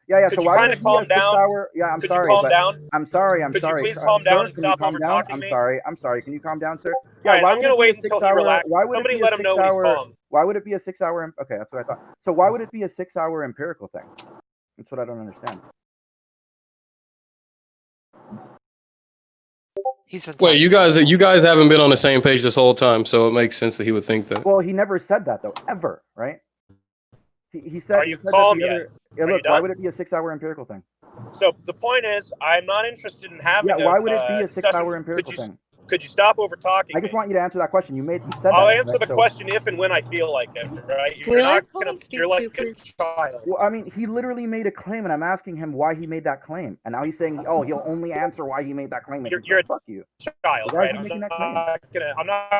Yeah. Could So you why would kind it of be a calm 6 down? hour? Yeah, I'm Could sorry, you calm but down? I'm sorry. Could you please calm Sir, down and can you stop calm down? over-talking me? I'm sorry. Can you calm down, sir? Yeah. All right, Why I'm would gonna it be a wait until 6 he hour? relaxes. Why would it Somebody be a let him 6 know when he's hour? calm. Why would it be a 6 hour? Okay, that's what I thought. So why would it be a 6 hour empirical thing? That's what I don't understand. Wait, you guys haven't been on the same page this whole time, so it makes sense that he would think that. Well, he never said that though, ever, right? He said. Are you He said calm that the yet? other. Yeah, Are you look, why done? would it be a 6 hour empirical thing? So the point is, I'm not interested in having why would it be a 6 discussion. hour empirical thing? Could you stop over talking I just me? want you to answer that question. You said I'll that. answer right? the question if and when I feel like it, right? You're not gonna. You're like a child. Well, I mean, he literally made a claim, and I'm asking him why he made that claim, and now he's saying, "Oh, he'll only answer why he made that claim." You're a fuck you, child, why right? is he making that claim? I'm not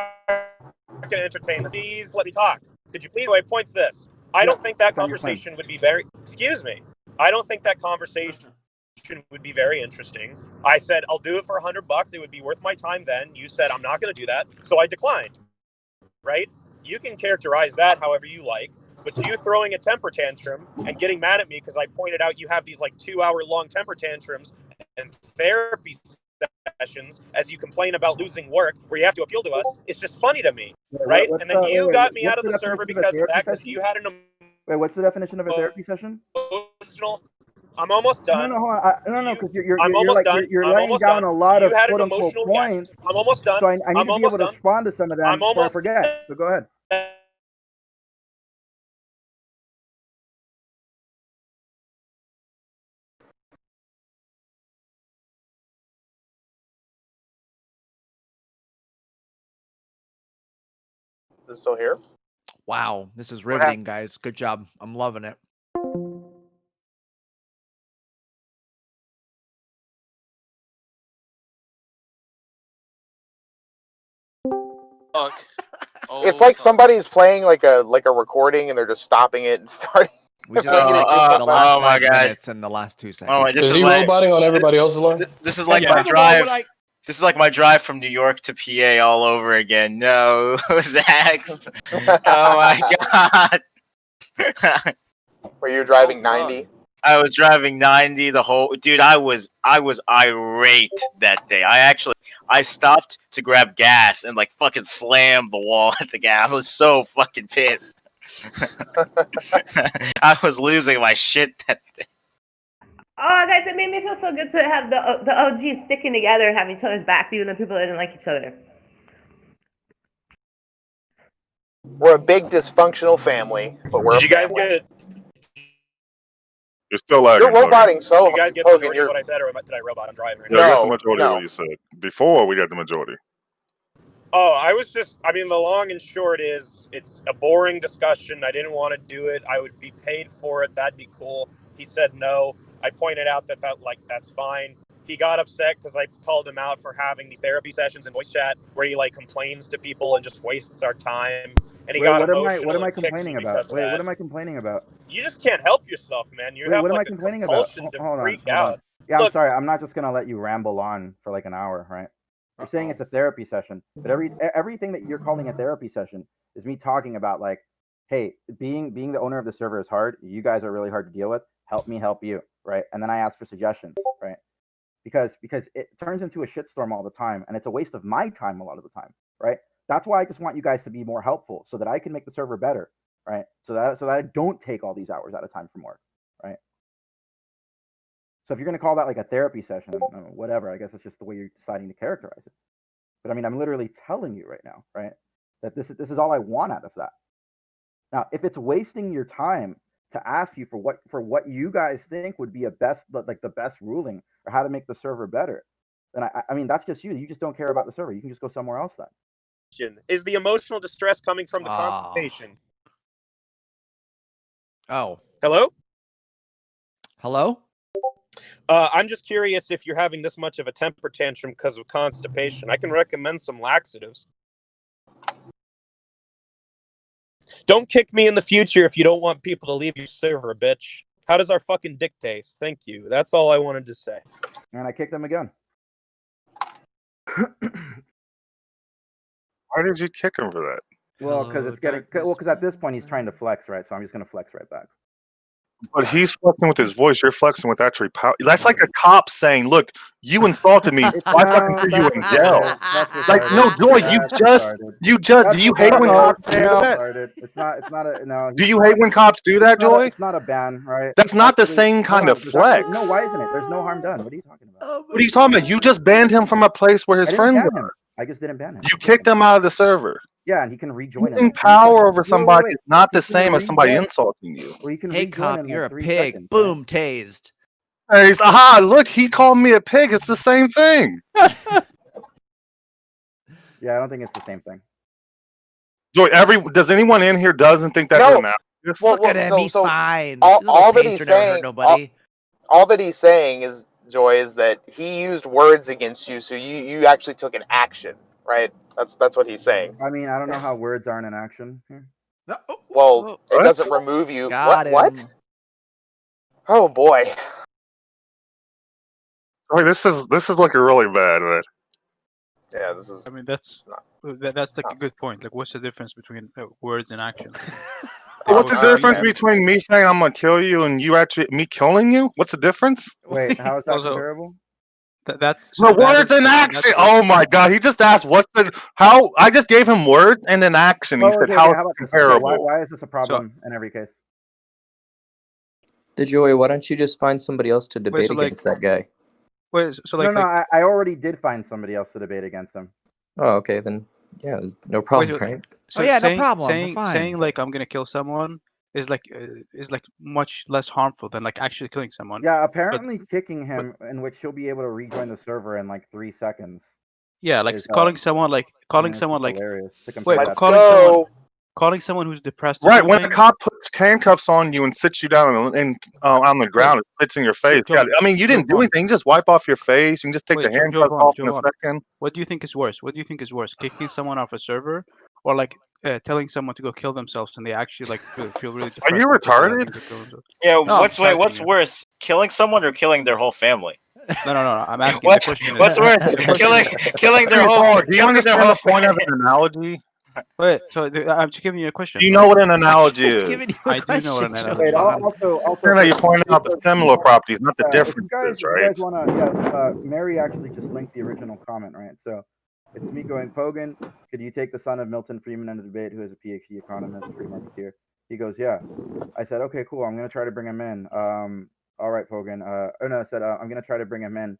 gonna entertain this. Please let me talk. Could you please? Wait, points this. I don't think that conversation would be very. Excuse me. I don't think that conversation would be very interesting. I said I'll do it for $100. It would be worth my time. Then you said I'm not going to do that, so I declined. Right? You can characterize that however you like, but you throwing a temper tantrum and getting mad at me because I pointed out you have these like 2-hour-long temper tantrums and therapy sessions as you complain about losing work where you have to appeal to us. It's just funny to me, right? And then you got me out of the server because of that because you had an. Wait, what's the definition of a therapy session? I'm almost done. No, because you're almost like done. you're I'm laying almost down done. a lot You of had an quote unquote emotional points. I'm almost done. So I need to be able to respond to some of them before I forget. So go ahead. Is it still here? Wow, this is riveting, guys. Good job. I'm loving it. It's like somebody's playing like a recording and they're just stopping it and starting. We just playing the last 5 minutes and the last 2 seconds. Oh my, is he roboting on everybody else's line? This is like my drive. This is like my drive from New York to PA all over again. No, Zax. Oh my god. Were you driving 90? I was driving 90 the whole. Dude, I was irate that day. I stopped to grab gas and like fucking slammed the wall at the gas. I was so fucking pissed. I was losing my shit that day. Oh, guys, it made me feel so good to have the OGs sticking together and having each other's backs, even though people didn't like each other. We're a big dysfunctional family, but we're Did you guys family. get it? You're still lagging. You're roboting so Did you guys get the majority of what I said, or did I robot? I'm driving right now. No, you got the majority of what you said. Before, we got the majority. Oh, I mean, the long and short is it's a boring discussion. I didn't want to do it. I would be paid for it. That'd be cool. He said no. I pointed out that's fine. He got upset because I called him out for having these therapy sessions in voice chat where he like complains to people and just wastes our time. And he got emotional. What am I complaining about? Wait, what am I complaining about? You just can't help yourself, man. You have what am I like a complaining about? compulsion to Hold freak on. out. Yeah, Look, I'm sorry. I'm not just gonna let you ramble on for like an hour, right? You're saying it's a therapy session, but everything that you're calling a therapy session is me talking about like, hey, being the owner of the server is hard. You guys are really hard to deal with. Help me help you, right? And then I ask for suggestions, right? Because it turns into a shitstorm all the time, and it's a waste of my time a lot of the time, right? That's why I just want you guys to be more helpful so that I can make the server better, right? So that I don't take all these hours at a time from work, right? So if you're going to call that like a therapy session, whatever, I guess it's just the way you're deciding to characterize it. But I mean, I'm literally telling you right now, right, that this is all I want out of that. Now, if it's wasting your time to ask you for what you guys think would be the best ruling or how to make the server better, then I mean, that's just you. You just don't care about the server. You can just go somewhere else then. Is the emotional distress coming from the constipation? Oh. Hello? Hello? I'm just curious if you're having this much of a temper tantrum because of constipation. I can recommend some laxatives. Don't kick me in the future if you don't want people to leave your server, bitch. How does our fucking dick taste? Thank you. That's all I wanted to say. And I kicked them again. Why did you kick him for that? Well, because it's getting. Well, because at this point he's trying to flex, right? So I'm just gonna flex right back. But he's flexing with his voice. You're flexing with actually power. That's like a cop saying, "Look, you insulted me. It's I fucking no, threw you in that's jail." retarded. That's Like, no, retarded. Joy, That's retarded. do That's you hate when retarded. cops do That's that? retarded. It's not a no. Do you hate when cops do that, Joy? It's not a ban, right? That's not the Actually, same hold kind on, of there's actually- flex. No, why isn't it? There's no harm done. What are you talking about? Oh What are you talking about? You just banned him from a place where his I didn't friends ban are. him. I just didn't ban him. You kicked him out of the server. Yeah, and he can rejoin. Using in 3 power seconds. over Wait, somebody wait. is not the He can same as somebody rejoin- insulting you. Well, you can Hey, rejoin cop, in you're like a 3 pig. seconds, Boom, tased. Hey, aha! Look, he called me a pig. It's the same thing. Right? Yeah, I don't think it's the same thing. Joy, does anyone in here doesn't think that's No. analogous? Well, Look at him. He's so fine. all Little that he's taser never hurt saying, nobody. all that he's saying is, Joy, is that he used words against you, so you actually took an action, right? That's what he's saying. I mean, I don't know how words aren't in action here. Well, it What? doesn't remove you. Got What? him. Oh boy. Joy, this is looking really bad, man. Yeah, this is. I mean, that's like a good point. Like, what's the difference between words and action? What's the Uh, difference yeah. between me saying I'm gonna kill you and me killing you? What's the difference? Wait, how is that Also, comparable? That The words and action. Oh my god, he just asked what's the how. I just gave him words and an action. He Oh, said okay, how okay, how about this? Okay, comparable. why is this a problem in every case? Joey, why don't you just find somebody else to debate so, like- against that guy? Wait, so like, No, I already did find somebody else to debate against him. Oh, okay, then yeah, no problem, wait, right? so Oh, yeah, no saying, problem, we're Saying fine. like I'm gonna kill someone is like much less harmful than like actually killing someone. Yeah, apparently kicking him, in which he'll be able to rejoin the server in like 3 seconds. Yeah, like is, calling someone like I mean, it's just hilarious to compare wait, that to- calling someone who's depressed. or Right, when the something, cop puts handcuffs on you and sits you down on the ground and spits in your face. Joe, Yeah, I mean, you didn't do Joe, anything. You just wipe off your face. You can just take the Wait, Joe, handcuffs Vaughn, off Joe in a Vaughn. second. What do you think is worse? What do you think is worse? Kicking someone off a server, or like telling someone to go kill themselves and they actually like feel really depressed? Are you because they have retarded? things to kill themselves? Yeah, No, what's I'm what's asking you. worse, killing someone or killing their whole family? No. I'm asking. What's The question is, what's worse, the question killing their Hey, whole Paul, do you killing their understand whole the point of family? an analogy? Wait, so I'm just giving you a question. Do you know what an analogy Just is? giving you a I do know what an question, analogy Wait, is. also, You're pointing out the similar properties, not the if you differences, guys right? want to, Mary actually just linked the original comment, right? So it's me going, Pogan, could you take the son of Milton Friedman into debate, who is a PhD economist, free marketeer? He goes, yeah. I said, okay, cool. I'm gonna try to bring him in. All right, Pogan. I said I'm gonna try to bring him in.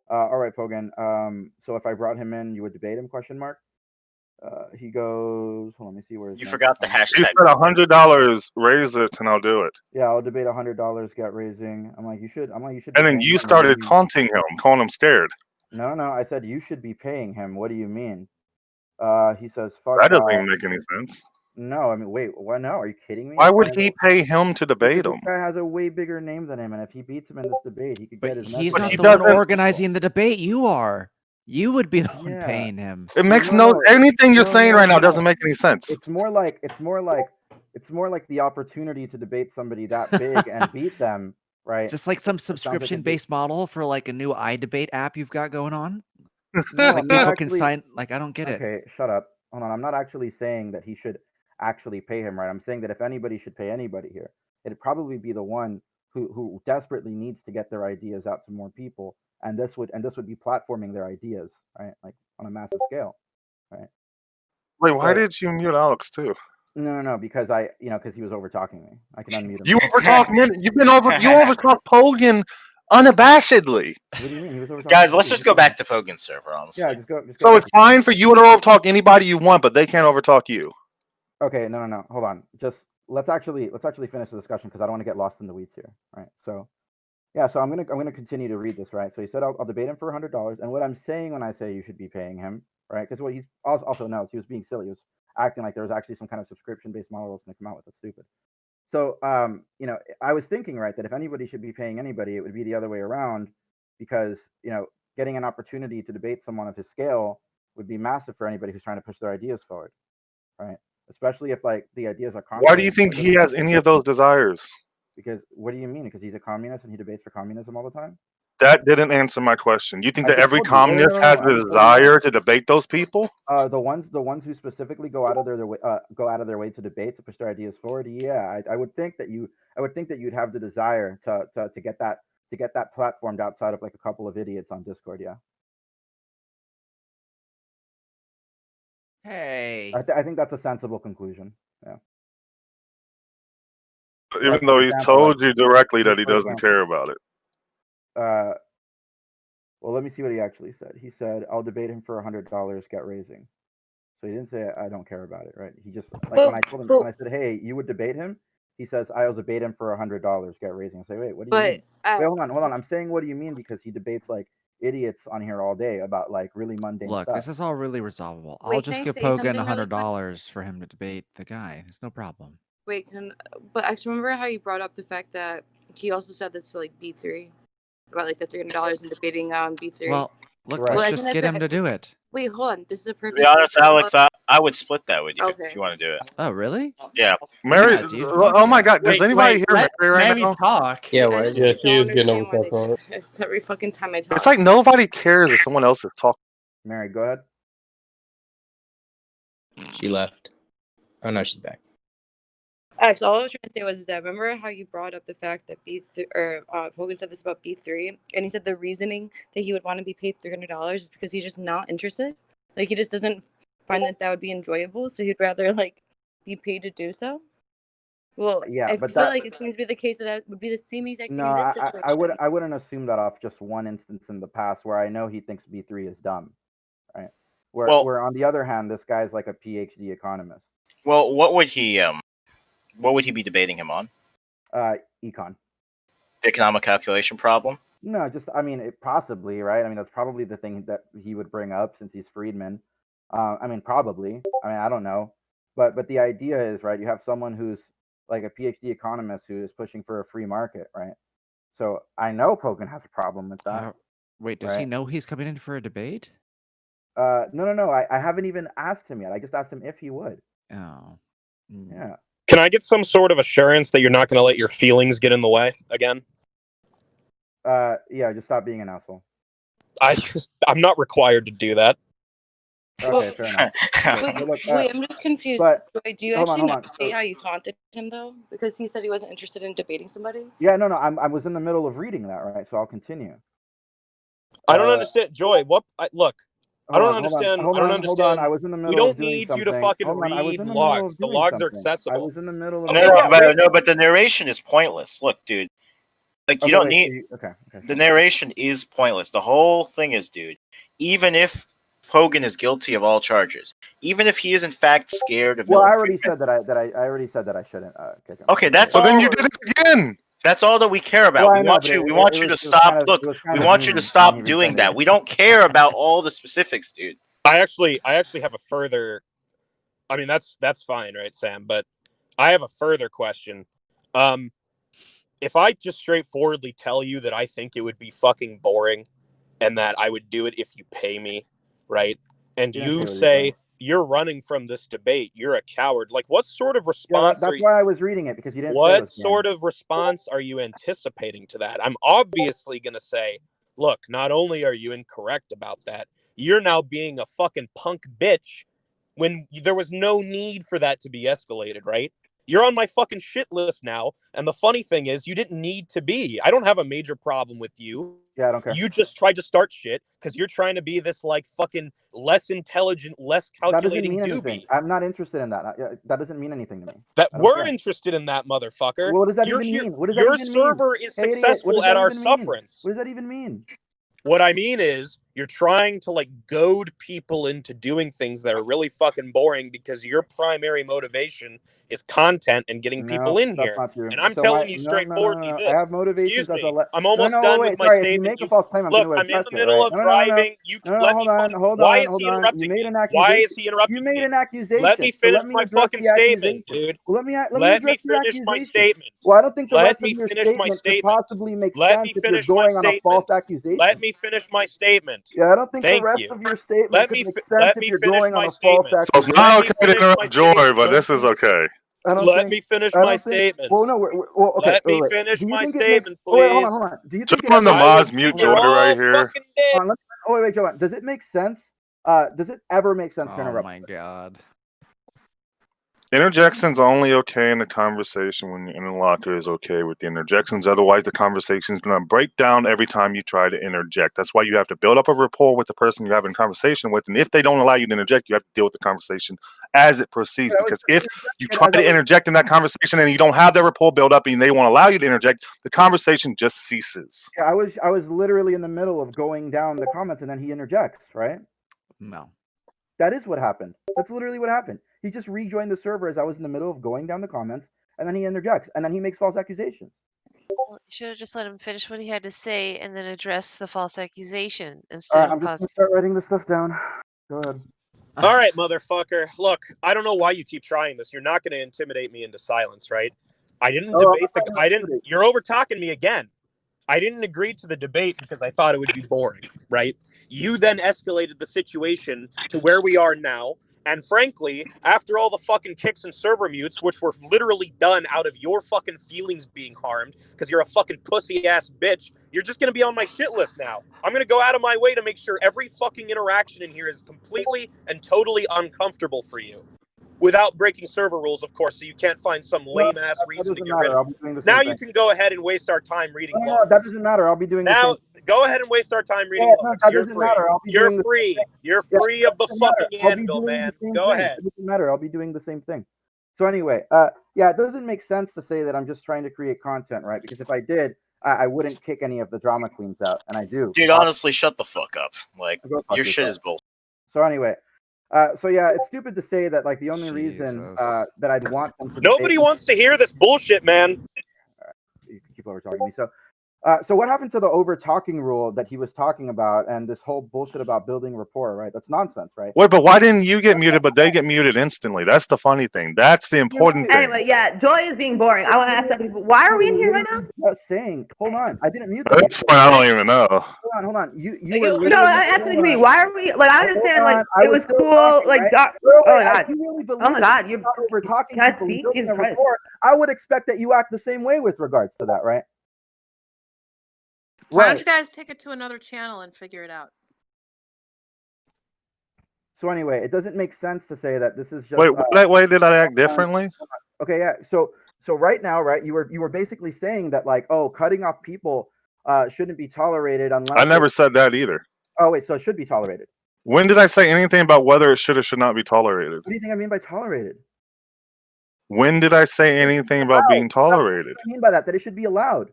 All right, Pogan. So if I brought him in, you would debate him? Question mark. He goes, hold on, let me see where his You next forgot the comment- You hashtag. said $100, raise it, and I'll do it. Yeah, I'll debate $100, get raising. I'm like, you should. I'm like, you should. And be then paying you him. started What do you- taunting him, calling him scared. No, I said you should be paying him. What do you mean? He says, fuck. That doesn't even make any sense. No, I mean, wait, what? No, are you kidding me? Why This would guy has he a- pay him to debate because him? This guy has a way bigger name than him, and if he beats him in this debate, he could get But his. he's message not he the one doesn't- organizing the debate. You are. You would be the one Yeah. paying him. It makes No, anything you're saying right now no. doesn't make any sense. It's more like the opportunity to debate somebody that big and beat them, right? Just like some like it'd be- subscription-based model for like a new iDebate app you've got going on. No, Like I'm not people can actually- sign. Like I don't get it. Okay, shut up. Hold on. I'm not actually saying that he should actually pay him, right? I'm saying that if anybody should pay anybody here, it'd probably be the one who desperately needs to get their ideas out to more people, and this would be platforming their ideas, right? Like on a massive scale, right? Wait, why So- did you mute Alex too? No, because because he was over talking me. I can unmute him. You overtalked me. You overtalked Pogan unabashedly. What do you mean? He was over Guys, let's just go back to Pogan's server, honestly. Yeah, just go. So it's fine for you to overtalk anybody you want, but they can't overtalk you. Okay, no. Hold on. Just let's actually finish the discussion because I don't want to get lost in the weeds here, right? So, yeah. So I'm gonna continue to read this, right? So he said I'll debate him for $100, and what I'm saying when I say you should be paying him, right? Because what he's also knows, he was being silly. He was acting like there was actually some kind of subscription-based model that's gonna come out with. That's stupid. So, I was thinking, right, that if anybody should be paying anybody, it would be the other way around, because getting an opportunity to debate someone of his scale would be massive for anybody who's trying to push their ideas forward, right? Especially if like the ideas are. Why do you think he has any of those desires? Because what do you mean? Because he's a communist and he debates for communism all the time? That didn't answer my question. You think I that just every told you. communist No, has I the just told you desire to debate those people? The ones who specifically go out of their way to debate, to push their ideas forward. Yeah, I would think that you'd have the desire to get that platformed outside of like a couple of idiots on Discord. Yeah. Hey. I think that's a sensible conclusion. Yeah. Even Like, though for he's example, told like, you directly that just he for doesn't example, care about it. Well, let me see what he actually said. He said, "I'll debate him for $100. Get raising." So he didn't say, "I don't care about it," right? He just like when I told him when I said, "Hey, you would debate him," he says, "I'll debate him for $100. Get raising." I say, "Wait, what do you mean?" Wait, hold on. I'm saying, "What do you mean?" Because he debates like idiots on here all day about like really mundane Look, stuff. this is all really resolvable. I'll Wait, just can I give say Pogan something really quick? $100 for him to debate the guy. It's no problem. Wait, but actually, remember how you brought up the fact that he also said this to like B3 about like the $300 in debating B3. Well, look, Right. let's Well, just get him to do it. Wait, hold on. This is a To perfect. be honest, example Alex, I would split that with you if you want to do it. Oh, really? Yeah. Mary, Yeah, dude, oh my God, does Wait, anybody hear let Mary right Mary now? talk. Yeah, I why? just Yeah, she don't is getting understand why over they on do it. this every fucking time I talk. It's like nobody cares if someone else is talking. Mary, go ahead. She left. Oh no, she's back. Actually, all I was trying to say was that remember how you brought up the fact that Hogan said this about B3, and he said the reasoning that he would want to be paid $300 is because he's just not interested. Like he just doesn't find that would be enjoyable, so he'd rather like be paid to do so. Well, Yeah, I but feel that like it seems to be the case that would be the same exact thing no, in this I situation. wouldn't assume that off just one instance in the past where I know he thinks B3 is dumb, right? Where on the other hand, this guy's like a PhD economist. Well, what would he be debating him on? Econ. The economic calculation problem? No, just I mean, possibly, right? I mean, that's probably the thing that he would bring up since he's Friedman. I mean, probably. I mean, I don't know, but the idea is right. You have someone who's like a PhD economist who is pushing for a free market, right? So I know Pogan has a problem with that. Wait, does he know he's coming in for a debate? No. I haven't even asked him yet. I just asked him if he would. Oh. Yeah. Can I get some sort of assurance that you're not going to let your feelings get in the way again? Yeah, just stop being an asshole. I'm not required to do that. Okay, fair enough. Wait, I'm just confused. Wait, do you actually see how you taunted him though? Because he said he wasn't interested in debating somebody. Yeah, no. I was in the middle of reading that, right? So I'll continue. I don't understand, Joy. Look, I don't understand. Hold on. I was in the middle. We don't of doing need something. you to fucking Hold on, I was read in the middle of logs. The doing logs are something. accessible. I was in the middle of. No, but the narration is pointless. Look, dude. Like you don't need. Okay. The narration is pointless. The whole thing is, dude. Even if Pogan is guilty of all charges, even if he is in fact scared of. Well, I already said that I already said that I shouldn't kick him. Okay, that's So all. then you did it again. That's all that we care about. Well, We want you to stop. Look, we want you to stop doing that. We don't care about all the specifics, dude. I actually have a further. I mean, that's fine, right, Sam? But I have a further question. If I just straightforwardly tell you that I think it would be fucking boring, and that I would do it if you pay me, right? And you say you're running from this debate, you're a coward. Like, what sort of response? That's why I was reading it, because you didn't. What sort of response are you anticipating to that? I'm obviously gonna say, look, not only are you incorrect about that, you're now being a fucking punk bitch when there was no need for that to be escalated, right? You're on my fucking shit list now, and the funny thing is, you didn't need to be. I don't have a major problem with you. Yeah, I don't care. You just tried to start shit because you're trying to be this like fucking less intelligent, less calculating doobie. Anything. I'm not interested in that. That doesn't mean anything to me. That we're interested in that, motherfucker. What does that even mean? What does that your even server mean? is successful at our sufferance. What does that even mean? What I mean is, you're trying to like goad people into doing things that are really fucking boring because your primary motivation is content and getting people in here. And I'm telling you straightforwardly this. I have motivations Excuse me. as a I'm almost done with my Sorry, statement. if you make a false claim, I'm look, going to I'm in address the middle of driving. You let me hold Why on, is he hold on. interrupting You made an me? accusation. Why is he interrupting You made me? an accusation. Let me finish my fucking statement, dude. Well, let me finish my statement. Well, I don't think the Let rest me of your finish my statement could statement. possibly make Let sense me if you're finish my going on a false statement. accusation. Let me finish my statement. Yeah, I don't think the Thank rest you. of your statement Let could me make fi- sense let if me you're finish going on my a false statement. So it's accusation. not Let me okay to finish my interrupt Joy, statement. but this is okay. Let me finish my statement. Well, no, well, okay. Let me wait. finish Do you my think it makes? statement, Oh, wait, hold please. on, hold on. Do you Just think on the I mods will- mute You're Joy right all here. fucking dead. Hold on, wait, Joanne. Does it make sense? Does it ever make sense to Oh interrupt? my god. Interjections only okay in the conversation when the interlocutor is okay with the interjections. Otherwise, the conversation is going to break down every time you try to interject. That's why you have to build up a rapport with the person you're having a conversation with. And if they don't allow you to interject, you have to deal with the conversation as it proceeds. Because if you try to interject in that conversation and you don't have that rapport built up and they won't allow you to interject, the conversation just ceases. Yeah, I was literally in the middle of going down the comments and then he interjects, right? No. That is what happened. That's literally what happened. He just rejoined the server as I was in the middle of going down the comments, and then he interjects, and then he makes false accusations. Well, you should have just let him finish what he had to say and then address the false accusation All instead right, of I'm just causing. gonna start writing this stuff down. Go ahead. All right, motherfucker. Look, I don't know why you keep trying this. You're not going to intimidate me into silence, right? I didn't debate the. I didn't. You're over talking me again. I didn't agree to the debate because I thought it would be boring, right? You then escalated the situation to where we are now. And frankly, after all the fucking kicks and server mutes, which were literally done out of your fucking feelings being harmed because you're a fucking pussy ass bitch, you're just going to be on my shit list now. I'm going to go out of my way to make sure every fucking interaction in here is completely and totally uncomfortable for you. Without breaking server rules, of course, so you can't find some lame-ass reason to get rid of it. Now you can go ahead and waste our time reading No, logs. that doesn't matter. I'll be doing Now, the same. go ahead and waste our time reading No, logs. that You're doesn't free. matter. I'll be You're doing the free. same thing. You're Yeah, free of the doesn't matter. fucking I'll be anvil, doing man. the same Go thing. ahead. It doesn't matter. I'll be doing the same thing. So anyway, yeah, it doesn't make sense to say that I'm just trying to create content, right? Because if I did, I wouldn't kick any of the drama queens out, and I do. Dude, honestly, shut the fuck up. Like, Go fuck your shit yourself. is bullshit. So anyway, so yeah, it's stupid to say that like the only reason that I'd want them to Nobody debate wants to hear this bullshit, man. you can keep over talking me. So what happened to the over talking rule that he was talking about and this whole bullshit about building rapport, right? That's nonsense, right? Wait, but why didn't you get muted, but they get muted instantly? That's the funny thing. That's the important thing. Anyway, yeah, Joy is being boring. I want to ask that people, why are we in here right now? Saying, hold on, I didn't mute them. That's fine. I don't even know. Hold on. You Like, were no, literally. I asked the community, why are we, like, I understand, like, I it was still cool, talking, like, right? dark. Wait, Oh my god. if you really believe Oh my god, you're not over talking can I people and speak? building Jesus a Christ. rapport, I would expect that you act the same way with regards to that, right? Why don't you guys take it to another channel and figure it out? So anyway, it doesn't make sense to say that this is just. Wait, what way did I act differently? Okay, yeah. So right now, right, you were basically saying that like, oh, cutting off people shouldn't be tolerated unless. I never said that either. Oh wait, so it should be tolerated. When did I say anything about whether it should or should not be tolerated? What do you think I mean by tolerated? When did I say anything about being tolerated? What do you mean by that? That it should be allowed.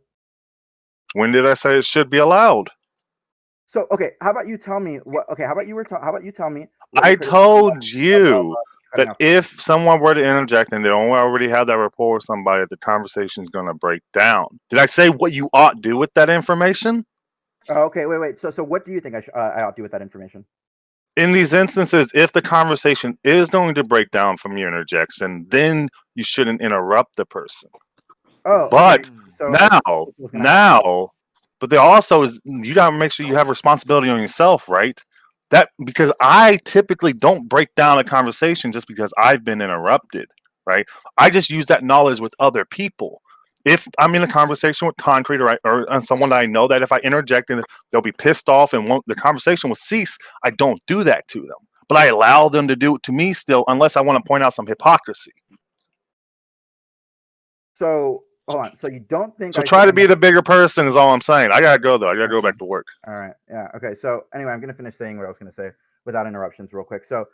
When did I say it should be allowed? So okay, how about you tell me what? Okay, how about you tell me? I told you that if someone were to interject and they don't already have that rapport with somebody, the conversation is going to break down. Did I say what you ought to do with that information? Oh, okay, wait. So what do you think I ought to do with that information? In these instances, if the conversation is going to break down from your interjection, then you shouldn't interrupt the person. Oh, but okay. now, but there also is, you got to make sure you have responsibility on yourself, right? That because I typically don't break down a conversation just because I've been interrupted, right? I just use that knowledge with other people. If I'm in a conversation with Concrete or someone that I know that if I interject and they'll be pissed off and the conversation will cease, I don't do that to them. But I allow them to do it to me still, unless I want to point out some hypocrisy. So hold on. So you don't think? So try to be the bigger person is all I'm saying. I gotta go though. I gotta go back to work. All right. Yeah. Okay. So anyway, I'm gonna finish saying what I was gonna say without interruptions, real quick. So,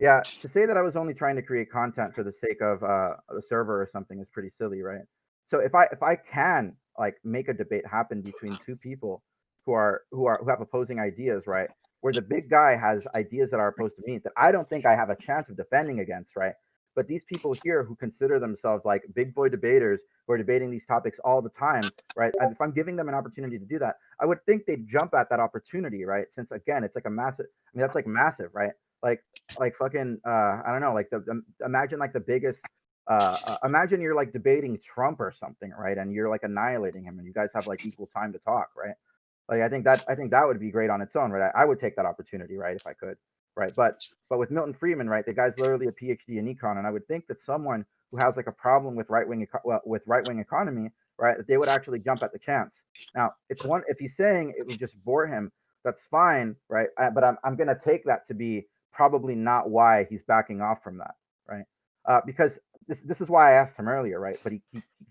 yeah, to say that I was only trying to create content for the sake of the server or something is pretty silly, right? So if I can like make a debate happen between two people who have opposing ideas, right? Where the big guy has ideas that are opposed to me that I don't think I have a chance of defending against, right? But these people here who consider themselves like big boy debaters who are debating these topics all the time, right? And if I'm giving them an opportunity to do that, I would think they'd jump at that opportunity, right? Since again, it's like a massive. I mean, that's like massive, right? Like fucking. I don't know. Like imagine like the biggest. Imagine you're like debating Trump or something, right? And you're like annihilating him, and you guys have like equal time to talk, right? Like I think that would be great on its own, right? I would take that opportunity, right, if I could. right? But with Milton Friedman, right, the guy's literally a PhD in econ, and I would think that someone who has like a problem with right wing economy, right, that they would actually jump at the chance. Now, it's one if he's saying it would just bore him, that's fine, right? But I'm gonna take that to be probably not why he's backing off from that, right? Because this is why I asked him earlier, right? But he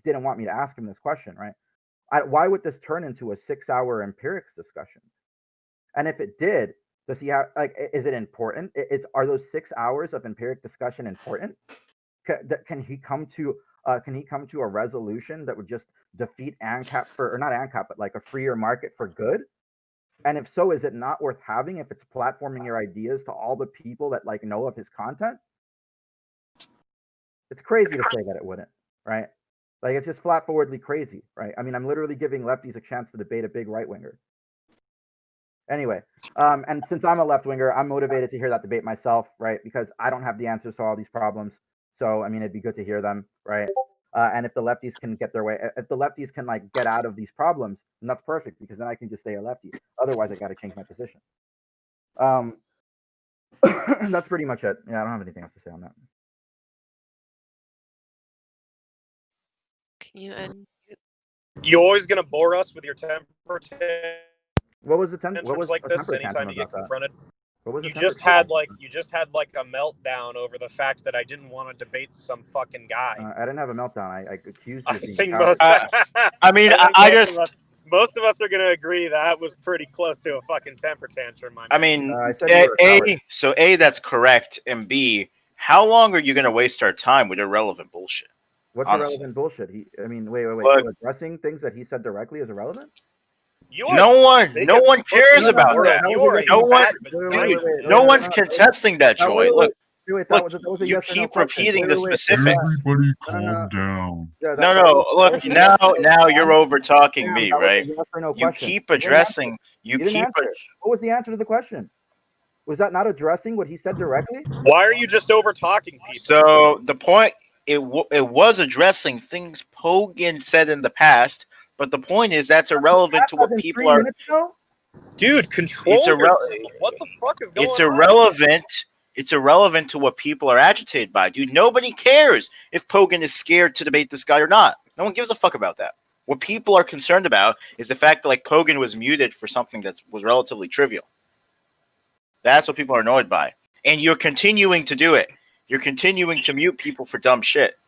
didn't want me to ask him this question, right? Why would this turn into a 6-hour empirics discussion? And if it did, does he have like? Is it important? Are those 6 hours of empiric discussion important? Can he come to a resolution that would just defeat ANCAP or not ANCAP, but like a freer market for good? And if so, is it not worth having if it's platforming your ideas to all the people that like know of his content? It's crazy to say that it wouldn't, right? Like it's just flat forwardly crazy, right? I mean, I'm literally giving lefties a chance to debate a big right winger. Anyway, and since I'm a left winger, I'm motivated to hear that debate myself, right? Because I don't have the answers to all these problems. So I mean, it'd be good to hear them, right? And if the lefties can get their way, if the lefties can like get out of these problems, then that's perfect because then I can just stay a lefty. Otherwise, I got to change my position. That's pretty much it. Yeah, I don't have anything else to say on that. Can you end? You always gonna bore us with your temper What was the what was like a this temper anytime tantrum you get about that? confronted? What was You the temper just had tantrum? like a meltdown over the fact that I didn't want to debate some fucking guy. I didn't have a meltdown. I accused you I of being think a coward. I mean, most of us are gonna agree that was pretty close to a fucking temper tantrum. I mean, I said you were a coward. so A, that's correct, and B, how long are you going to waste our time with irrelevant bullshit? What's honestly? irrelevant bullshit? I mean, wait. Look, So addressing things that he said directly is irrelevant? No one cares about that. No one's contesting that, Joy. Look, you keep repeating the specifics. Everybody calm down. No, look, now you're over talking me, That was right? a yes or no You question. keep You didn't answer addressing, it. you didn't keep, answer it. What was the answer to the question? Was that not addressing what he said directly? Why are you just over talking people? So the point, it was addressing things Pogan said in the past, but the point is that's irrelevant to what people are. Dude, control yourself. What the fuck is going It's on? irrelevant. It's irrelevant to what people are agitated by, dude. Nobody cares if Pogan is scared to debate this guy or not. No one gives a fuck about that. What people are concerned about is the fact that like Pogan was muted for something that was relatively trivial. That's what people are annoyed by. And you're continuing to do it. You're continuing to mute people for dumb shit.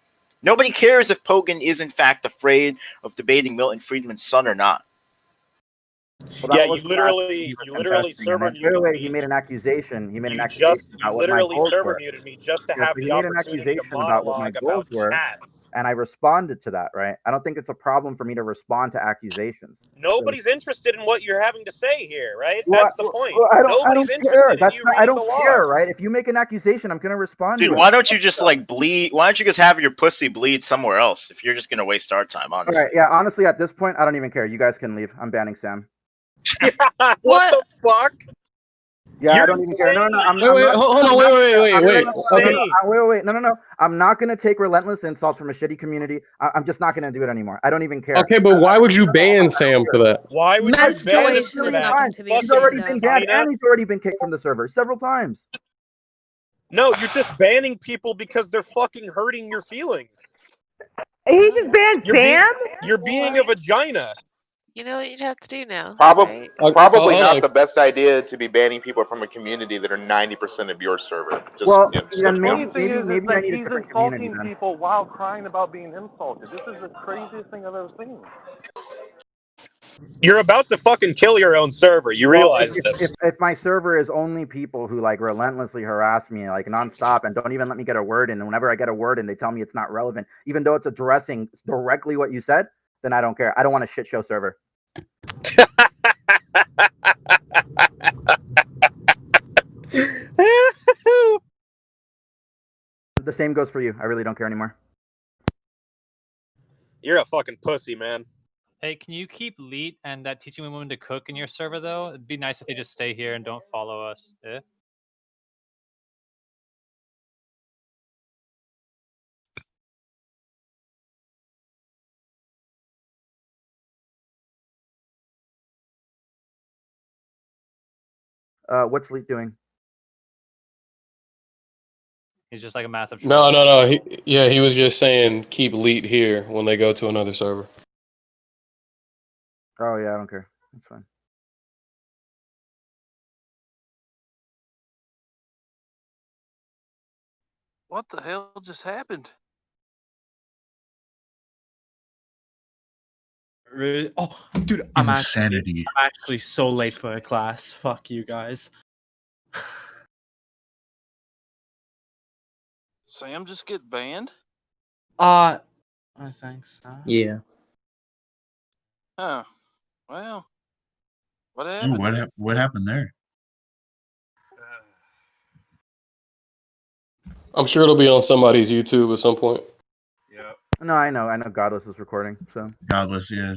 Nobody cares if Pogan is in fact afraid of debating Milton Friedman's son or not. Well, Yeah, you literally server muted Wait, me. he made an accusation. He made an You accusation just about what my literally goals server were. muted me just to Yeah, have so he the made an opportunity to accusation about what my monologue goals about were, cats. and I responded to that. Right? I don't think it's a problem for me to respond to accusations. Nobody's interested in what you're having to say here, right? Well, That's the point. I don't Nobody's care. interested in you I reading don't the care, laws. right? If you make an accusation, I'm gonna respond Dude, to it. why don't you just like bleed? Why don't you just have your pussy bleed somewhere else if you're just gonna waste our time, All honestly? right, yeah. Honestly, at this point, I don't even care. You guys can leave. I'm banning Sam. What the fuck? Yeah, You're I don't even care. No, I'm Wait, not. hold on, I'm wait. not- Wait. No. I'm not gonna take relentless insults from a shitty community. I'm just not gonna do it anymore. I don't even care. Okay, but why would you ban Sam for that? Why would you ban him Menstruation for is that? nothing to be He's already ashamed been of. banned, and he's already been kicked from the server several times. No, you're just banning people because they're fucking hurting your feelings. He just banned Sam? You're being a vagina. You know what you'd have to do now. Probably hold not on. the best idea to be banning people from a community that are 90% of your server. Just, Well, you know, just then let you know. maybe I need a different community then. people while crying about being insulted. This is the craziest thing I've ever seen. You're about to fucking kill your own server. You realize this. If my server is only people who like relentlessly harass me like nonstop and don't even let me get a word in, and whenever I get a word in, they tell me it's not relevant, even though it's addressing directly what you said, then I don't care. I don't want a shit show server. The same goes for you. I really don't care anymore. You're a fucking pussy, man. Hey, can you keep Leet and that teaching women to cook in your server though? It'd be nice if they just stay here and don't follow us. Eh? What's Leet doing? He's just like a massive No, troll. no, no. He was just saying keep Leet here when they go to another server. Oh yeah, I don't care. That's fine. What the hell just happened? Really? Oh, dude, I'm Insanity. actually so late for a class. Fuck you guys. Sam just get banned? Oh, thanks. Yeah. Huh. Well, what Ooh, happened? what happened there? I'm sure it'll be on somebody's YouTube at some point. No, I know. Godless is recording. So Godless, yeah.